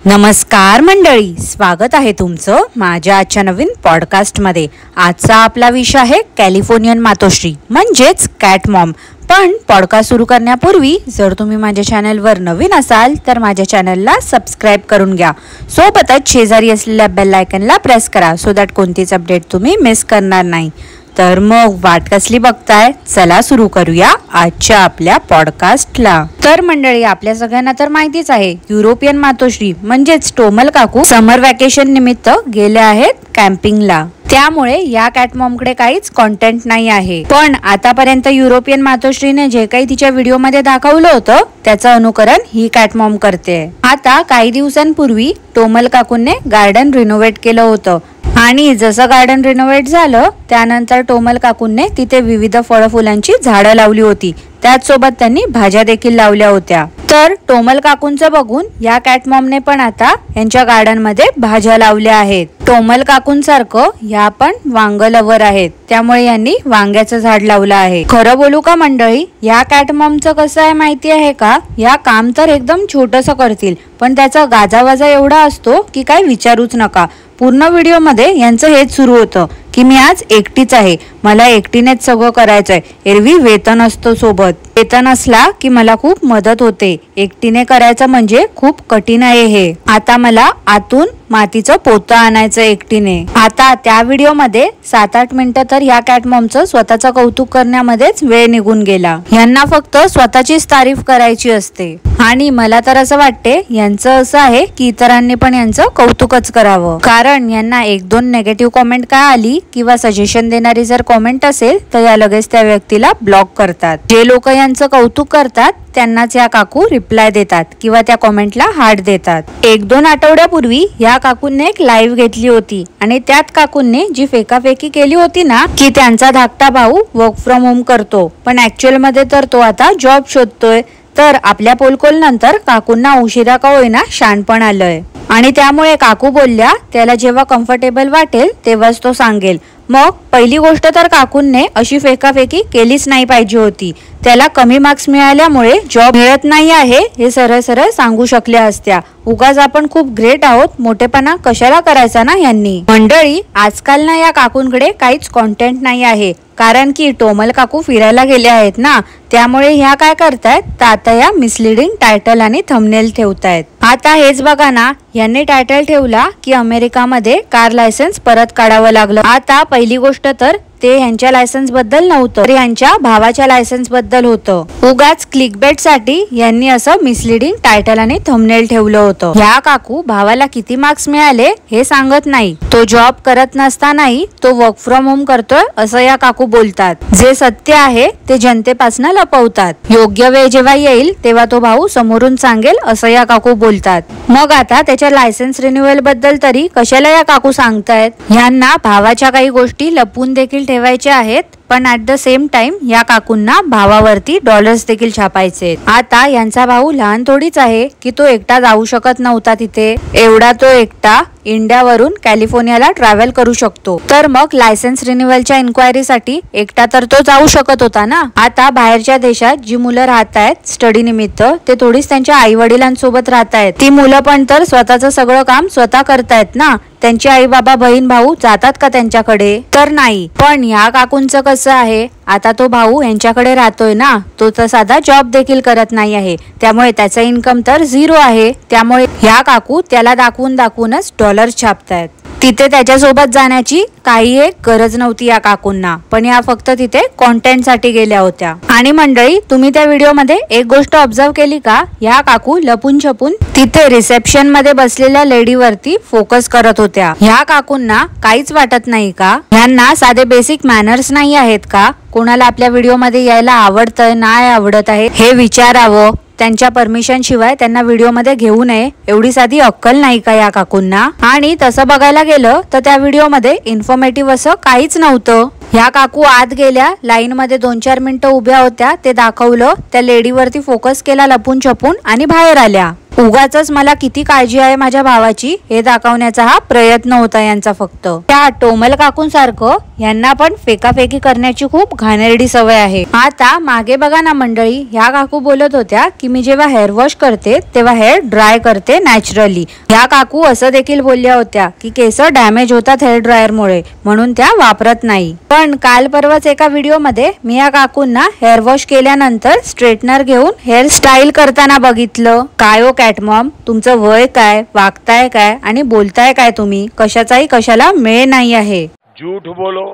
नमस्कार मंडळी, स्वागत आहे तुमचं माझ्या आजच्या नवीन पॉडकास्टमध्ये। आजचा आपला विषय आहे कॅलिफोर्नियन मातोश्री म्हणजेच कॅट मॉम। पण पॉडकास्ट सुरू करण्यापूर्वी जर तुम्ही माझ्या चॅनलवर नवीन असाल तर माझ्या चॅनलला सबस्क्राईब करून घ्या। सोबतच शेजारी असलेल्या बेल आयकनला प्रेस करा सो दॅट कोणतीच अपडेट तुम्ही मिस करणार नाही। तर मग वाट कसली बघताय, चला सुरू करूया आजच्या आपल्या पॉडकास्टला। तर मंडळी, आपल्या सगळ्यांना तर माहितीच आहे युरोपियन मातोश्री म्हणजेच टोमल काकू समर वॅकेशन निमित्त गेले आहेत कॅम्पिंगला। त्यामुळे या कॅट मॉमकडे काहीच कंटेंट नाही आहे। पण आतापर्यंत युरोपियन मातोश्रीने जे काही तिच्या व्हिडिओ मध्ये दाखवलं होतं त्याचं अनुकरण ही कॅट मॉम करते। आता काही दिवसांपूर्वी टोमल काकूंनी गार्डन रिनोव्हेट केलं होतं आणि जसं गार्डन रिनोव्हेट झालं त्यानंतर टोमल काकूंनी तिथे विविध फळ फुलांची झाडं लावली होती। त्याचसोबत त्यांनी भाज्या देखील लावल्या होत्या। तर टोमल काकूंचं बघून या कॅट मॉमने पण आता यांच्या गार्डन मध्ये भाज्या लावल्या आहेत। टोमल काकूंसारखं या पण वांग लवर आहेत, त्यामुळे यांनी वांग्याचं झाड लावलं आहे। खरं बोलू का मंडळी, या कॅट मॉमचं कसं आहे माहिती आहे का, या काम तर एकदम छोटंसं करतील पण त्याचा गाजावाजा एवढा असतो की काय विचारूच नका। पूर्ण व्हिडिओ मध्ये यांचं हेच सुरू होतं की मी आज एकटीच आहे, मला एकटीनेच सगळं करायचंय। एरवी वेतन असतं सोबत, वेतन असला की मला खूप मदत होते, एकटीने करायचं म्हणजे खूप कठीण आहे हे। आता मला आतून मातीचं पोतं आणायचं एकटीने। आता त्या व्हिडिओ मध्ये 7-8 मिनिटं तर या कॅट मॉमचं स्वतःचं कौतुक करण्यामध्येच वेळ निघून गेला। यांना फक्त स्वतःचीच तारीफ करायची असते आणि मला तर असं वाटते यांचं असं आहे की इतरांनी पण यांचं कौतुकच करावं। कारण यांना 1-2 नेगेटिव्ह कॉमेंट काय आली किंवा सजेशन देणारी जर कॉमेंट असेल तर या लगेच त्या व्यक्तीला ब्लॉक करतात। जे लोक यांचं कौतुक करतात त्यांनाच या काकू रिप्लाय देतात किंवा त्या कॉमेंटला हार्ट देतात। 1-2 आठवड्यापूर्वी या काकूंनी एक लाईव्ह घेतली होती आणि त्यात काकूंनी जी फेकाफेकी केली होती ना की त्यांचा धाकटा भाऊ वर्क फ्रॉम होम करतो पण ऍक्च्युअल मध्ये तर तो आता जॉब शोधतोय। तर आपल्या पोलकोल नंतर काकूंना उशिरा का होईना शानपण आलंय आणि त्यामुळे काकू बोलल्या त्याला जेव्हा कम्फर्टेबल वाटेल तेव्हाच तो सांगेल। मग पहिली गोष्ट तर काकूंनी अशी फेकाफेकी केलीच नाही पाहिजे होती। त्याला कमी मार्क्स मिळाल्यामुळे जॉब मिळत नाही आहे हे सरळ सरळ सांगू शकल्या असत्या। उगाच आपण खूप ग्रेट आहोत मोठेपणा कशाला करायचा ना यांनी। मंडळी, आजकाल ना या काकूंकडे काहीच कॉन्टेंट नाही आहे, कारण की टोमल काकू फिरायला गेले आहेत ना, त्यामुळे ह्या काय करतायत तर आता या मिसलिडिंग टायटल आणि थंबनेल ठेवतायत। आता हेच बघा ना, यांनी टायटल ठेवला की अमेरिकामध्ये कार लायसन्स परत काढावं लागलं। आता पहिली गोष्ट तर ते यांच्या लायसन्स बद्दल नव्हतं तर यांच्या भावाच्या लायसन्स बद्दल होतं। उगाच क्लिकबेट साठी यांनी असं मिसलिडिंग टायटल आणि थंबनेल ठेवलं होतं। या काकू भावाला किती मार्क्स मिळाले हे सांगत नाही, तो जॉब करत नसतानाही तो वर्क फ्रॉम होम करतोय असं या काकू बोलतात। जे सत्य आहे ते जनतेपासून लपवतात। योग्य वेळ जेव्हा येईल तेव्हा तो भाऊ समोरून सांगेल असं या काकू बोलतात। मग आता त्याच्या लायसन्स रिन्युअल बद्दल तरी कशाला या काकू सांगतायत? यांना भावाच्या काही गोष्टी लपवून देखील ठेवायचे आहेत पण ऍट द सेम टाइम या काकूंना भावावरती डॉलर्स देखील छापायचे। आता यांचा भाऊ लहान थोडीच आहे की तो एकटा जाऊ शकत नव्हता तिथे। एवढा तो एकटा इंडियावरून कॅलिफोर्नियाला ट्रॅव्हल करू शकतो, तर मग लायसन्स रिन्युअलच्या इन्क्वायरीसाठी एकटा तर तो जाऊ शकत होता ना। आता बाहेरच्या देशात जी मुलं राहत आहेत स्टडी निमित्त ते थोडीच त्यांच्या आई वडिलांसोबत राहत आहेत। ती मुलं पण तर स्वतःचं सगळं काम स्वतः करतायत ना, त्यांचे आई बाबा बहीण भाऊ जातात का त्यांच्याकडे? तर नाही। पण या काकूंचं कसं आहे, आता तो भाऊ यांच्याकडे राहतोय ना, तो तर साधा जॉब देखील करत नाही आहे, त्यामुळे त्याचा इन्कम तर 0 आहे। त्यामुळे या काकू त्याला दाखवूनच डॉलर्स छापतायत। तिथे त्याच्यासोबत जाण्याची काही एक गरज नव्हती या काकूंना, पण या फक्त तिथे कॉन्टेंट साठी गेल्या होत्या। आणि मंडळी, तुम्ही त्या व्हिडिओ मध्ये एक गोष्ट ऑब्झर्व केली का, या काकू लपून छपून तिथे रिसेप्शन मध्ये बसलेल्या लेडीवरती फोकस करत होत्या। ह्या काकूंना काहीच वाटत नाही का? यांना साधे बेसिक मॅनर्स नाही आहेत का? कोणाला आपल्या व्हिडिओ मध्ये यायला आवडतंय नाही आवडत आहे हे विचारावं, त्यांच्या परमिशन शिवाय त्यांना व्हिडिओ मध्ये घेऊ नये एवढी साधी अक्कल नाही का या काकूंना? आणि तसं बघायला गेलं तर त्या व्हिडिओ मध्ये इन्फॉर्मेटिव्ह असं काहीच नव्हतं। ह्या काकू आत गेल्या, लाईन मध्ये 2-4 मिनिटं उभ्या होत्या, ते दाखवलं, त्या लेडीवरती फोकस केला लपून छपून आणि बाहेर आल्या। उगाचच मला किती काळजी आहे माझ्या भावाची हे दाखवण्याचा हा प्रयत्न होता यांचा फक्त। त्या टोमल काकूंसारखं यांना पण फेकाफेकी करण्याची खूप घाणेरडी सवय आहे। आता मागे बघा ना मंडळी, ह्या काकू बोलत होत्या की मी जेव्हा हेअर वॉश करते तेव्हा हेअर ड्राय करते नॅचरली। ह्या काकू असं देखील बोलल्या होत्या की केस डॅमेज होतात हेअर ड्रायर मुळे, म्हणून त्या वापरत नाही। पण काल परवाच एका व्हिडिओ मध्ये मी या काकूंना हेअर वॉश केल्यानंतर स्ट्रेटनर घेऊन हेअर स्टाईल करताना बघितलं। काय ओ कॅट मॉम, तुमचं वय काय, वागताय काय आणि बोलताय काय तुम्ही? कशाचाही कशाला मेळ नाही आहे। झूठ बोलो,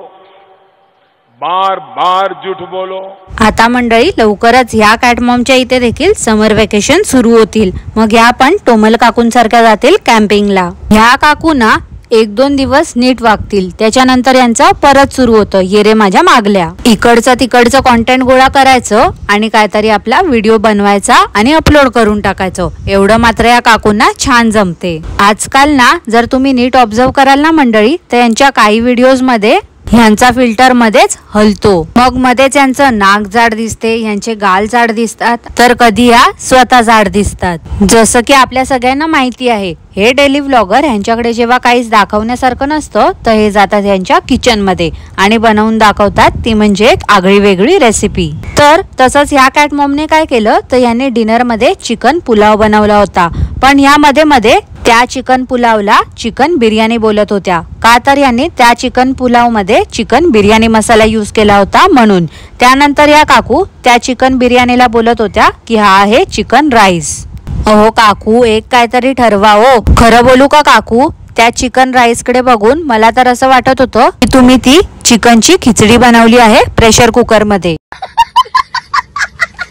बार बार झूठ बोलो। आता मंडळी लवकरच ह्या कॅट मॉमच्या इथे देखील समर वेकेशन सुरू होतील, मग ह्या पण टोमल काकूंसारख्या जातील कॅम्पिंगला। ह्या काकूंना 1-2 दिवस नीट वागतील, त्याच्यानंतर यांचा परत सुरू होतं ये रे माझ्या मागल्या। इकडचं तिकडचं कॉन्टेंट गोळा करायचं आणि काहीतरी आपला व्हिडिओ बनवायचा आणि अपलोड करून टाकायचं, एवढं मात्र या काकूंना छान जमते। आजकाल ना जर तुम्ही नीट ऑब्झर्व कराल ना मंडळी, तर यांच्या काही व्हिडिओज मध्ये ह्यांचा फिल्टर मध्येच हलतो, मग मध्येच यांचं नाक जाड दिसते, यांचे गाल जाड दिसतात, तर कधी या स्वतः जाड दिसतात। जसं की आपल्या सगळ्यांना माहिती आहे, हे डेली व्लॉगर यांच्याकडे जेव्हा काहीच दाखवण्यासारखं नसतं तर हे जातात यांच्या किचन मध्ये आणि बनवून दाखवतात, ती म्हणजे एक आगळी वेगळी रेसिपी। तर तसंच ह्या कॅट मॉमने काय केलं तर यांनी डिनर मध्ये चिकन पुलाव बनवला होता, पण या मध्ये त्या चिकन पुलावला चिकन बिर्याणी बोलत होत्या, का तर यांनी त्या चिकन पुलाव मध्ये चिकन बिर्याणी मसाला यूज केला होता म्हणून। त्यानंतर या काकू त्या चिकन बिर्याणीला बोलत होत्या की हा आहे चिकन राईस। अहो काकू, एक काहीतरी ठरवा ओ। खरं बोलू का काकू, त्या चिकन राईस कडे बघून मला तर असं वाटत होतं की तुम्ही ती चिकनची खिचडी बनवली आहे प्रेशर कुकर मध्ये।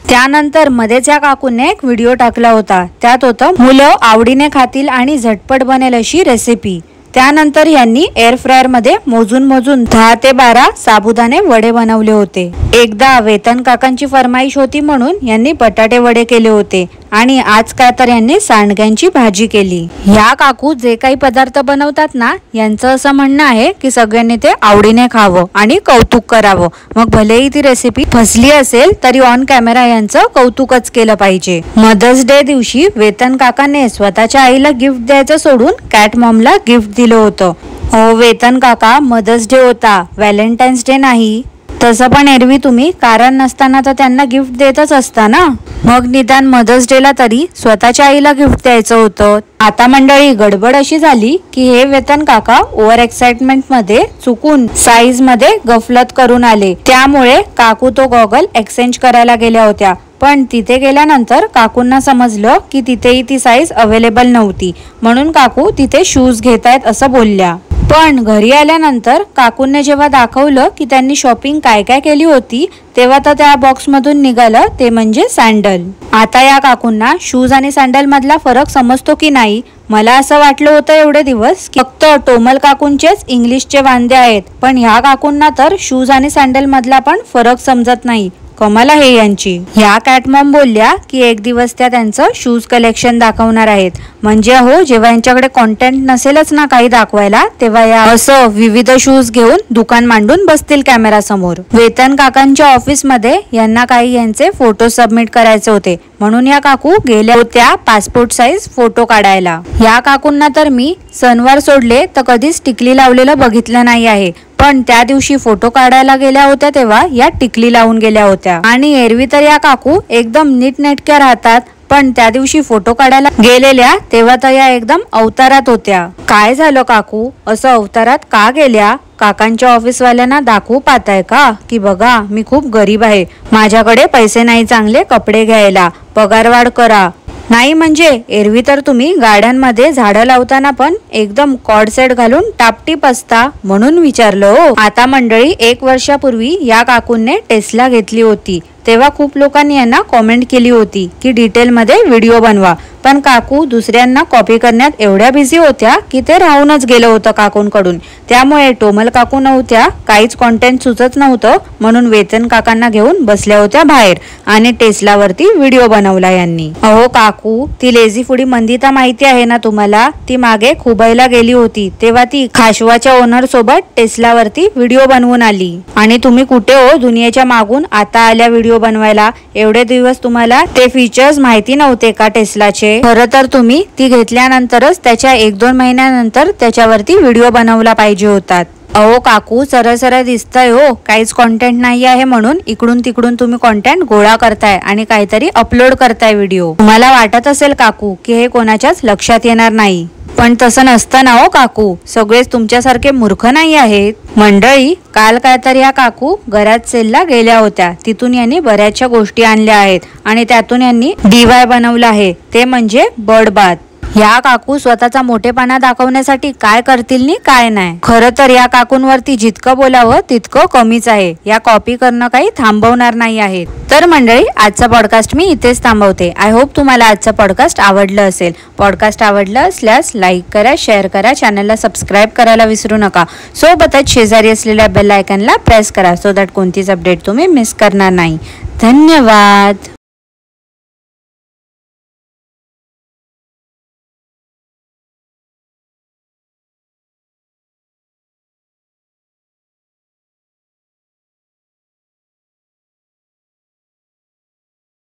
त्यानंतर मध्येच या काकूने एक व्हिडिओ टाकला होता, त्यात होतं मुलं आवडीने खातील आणि झटपट बनेल अशी रेसिपी। त्यानंतर यांनी एअर फ्रायर मध्ये मोजून 10 ते 12 साबुदाणे वडे बनवले होते। एकदा वेतन काकांची फरमाईश होती म्हणून यांनी बटाटे वडे केले होते आणि आज काय तर यांनी सांडग्यांची भाजी केली। ह्या काकू जे काही पदार्थ बनवतात ना, यांचं असं म्हणणं आहे की सगळ्यांनी ते आवडीने खावं आणि कौतुक करावं, मग भलेही ती रेसिपी फसली असेल तरी ऑन कॅमेरा यांचं कौतुकच केलं पाहिजे। मदर्स डे दिवशी वेतन काकाने स्वतःच्या आईला गिफ्ट द्यायचं सोडून कॅट मॉमला गिफ्ट दिलं होतं। हो वेतन काका, मदर्स डे होता, व्हॅलेंटाईन्स डे नाही। तसं पण एरवी तुम्ही कारण नसताना तर त्यांना गिफ्ट देतच असता ना, मग निदान मदर्स डे ला तरी स्वतःच्या आईला गिफ्ट द्यायचं होतं। आता मंडळी गडबड अशी झाली की हे वेतन काका ओव्हर एक्साइटमेंट मध्ये चुकून साईज मध्ये गफलत करून आले, त्यामुळे काकू तो गॉगल एक्सचेंज करायला गेल्या होत्या। पण तिथे गेल्यानंतर काकूंना समजलं की तिथेही ती साईज अवेलेबल नव्हती, म्हणून काकू तिथे शूज घेतायत असं बोलल्या। पण घरी आल्यानंतर काकूंनी जेव्हा दाखवलं की त्यांनी शॉपिंग काय काय केली होती, तेव्हा तर त्या बॉक्स मधून निघालं ते म्हणजे सँडल। आता या काकूंना शूज आणि सँडल मधला फरक समजतो की नाही? मला असं वाटलं होतं एवढे दिवस की फक्त टोमल काकूंचेच इंग्लिशचे वांदे आहेत, पण ह्या काकूंना तर शूज आणि सँडल मधला पण फरक समजत नाही। कमाल आहे यांची। ह्या कॅट मॉम बोलल्या की एक दिवस त्या त्यांचं शूज कलेक्शन दाखवणार आहेत, म्हणजे हो जेव्हा यांच्याकडे कॉन्टेंट नसेलच ना काही दाखवायला, तेव्हा या असं विविध शूज घेऊन दुकान मांडून बसतील कॅमेरा समोर। वेतन काकांच्या ऑफिस मध्ये यांना काही यांचे फोटो सबमिट करायचे होते, म्हणून या काकू गेल्या होत्या पासपोर्ट साईज फोटो काढायला। या काकूंना तर मी सणवार सोडले तर कधीच टिकली लावलेलं बघितलं नाही आहे, पण त्या दिवशी फोटो काढायला गेल्या होत्या तेव्हा या टिकली लावून गेल्या होत्या। आणि एरवी तर या काकू एकदम नीटनेटक्या राहतात, पण त्या दिवशी फोटो काढायला गेलेल्या तेव्हा तर या एकदम अवतारात होत्या। काय झालं काकू, असं अवतारात का गेल्या? काकांच्या ऑफिसवाल्यांना दाखवू पाहताय का की बघा मी खूप गरीब आहे, माझ्याकडे पैसे नाही चांगले कपडे घ्यायला, पगारवाढ करा। नाही म्हणजे एरवी तर तुम्ही गार्डनमध्ये झाडं लावताना पण एकदम कॉर्ड सेट घालून टापटीप असता, म्हणून विचारलं हो। आता मंडळी 1 वर्षापूर्वी या काकूंनी टेस्ला घेतली होती, तेव्हा खूप लोकांनी यांना कॉमेंट केली होती की डिटेल मध्ये व्हिडिओ बनवा, पण काकू दुसऱ्यांना कॉपी करण्यात एवढ्या बिझी होत्या की ते राहूनच गेलं होतं काकूंकडून। त्यामुळे टोमल काकू नव्हत्या, काहीच कॉन्टेंट सुचत नव्हतं, म्हणून वेतन काकांना घेऊन बसल्या होत्या बाहेर आणि टेस्लावरती व्हिडिओ बनवला यांनी। अहो काकू, ती लेझी फुडी मंदिता माहिती आहे ना तुम्हाला, ती मागे खुबायला गेली होती तेव्हा ती खाशवाच्या ओनर सोबत टेस्लावरती व्हिडिओ बनवून आली, आणि तुम्ही कुठे हो दुनियेच्या मागून आता आल्या व्हिडिओ व्हिडिओ बनवायला? एवढे दिवस तुम्हाला ते फीचर्स माहिती नव्हते का टेस्लाचे? खरं तर तुम्ही ती घेतल्यानंतरच त्याच्या 1-2 महिन्यानंतर त्याच्यावरती व्हिडिओ बनवला पाहिजे होतात. अहो काकू, सरळ सरळ दिसतंय हो, काहीच कॉन्टेंट नाही आहे म्हणून इकडून तिकडून तुम्ही कॉन्टेंट गोळा करताय आणि काहीतरी अपलोड करताय व्हिडिओ. तुम्हाला वाटत असेल काकू की हे कोणाच्याच लक्षात येणार नाही, पण तसं नसतं ना हो काकू. सगळेच तुमच्यासारखे मूर्ख नाही आहेत. मंडळी, काल काय तर या काकू घरात सेलला गेल्या होत्या. तिथून यांनी बऱ्याचशा गोष्टी आणल्या आहेत आणि त्यातून यांनी DIY बनवलं आहे, ते म्हणजे बर्ड बाथ. या काकू स्वतःचा मोठेपणा दाखवण्यासाठी काय करतील नी काय नाही. खरं तर या काकूंवरती जितकं बोलावं तितकं कमीच आहे. या कॉपी करणं काही थांबवणार नाही आहेत. तर मंडळी, आजचा पॉडकास्ट मी इथेच थांबवते. आय होप तुम्हाला आजचा पॉडकास्ट आवडलं असेल. पॉडकास्ट आवडलं असल्यास लाईक करा, शेअर करा, चॅनलला सबस्क्राईब करायला विसरू नका. सोबतच शेजारी असलेल्या बेल आयकॉनला प्रेस करा, सो दॅट कोणतीच अपडेट तुम्ही मिस करणार नाही. धन्यवाद.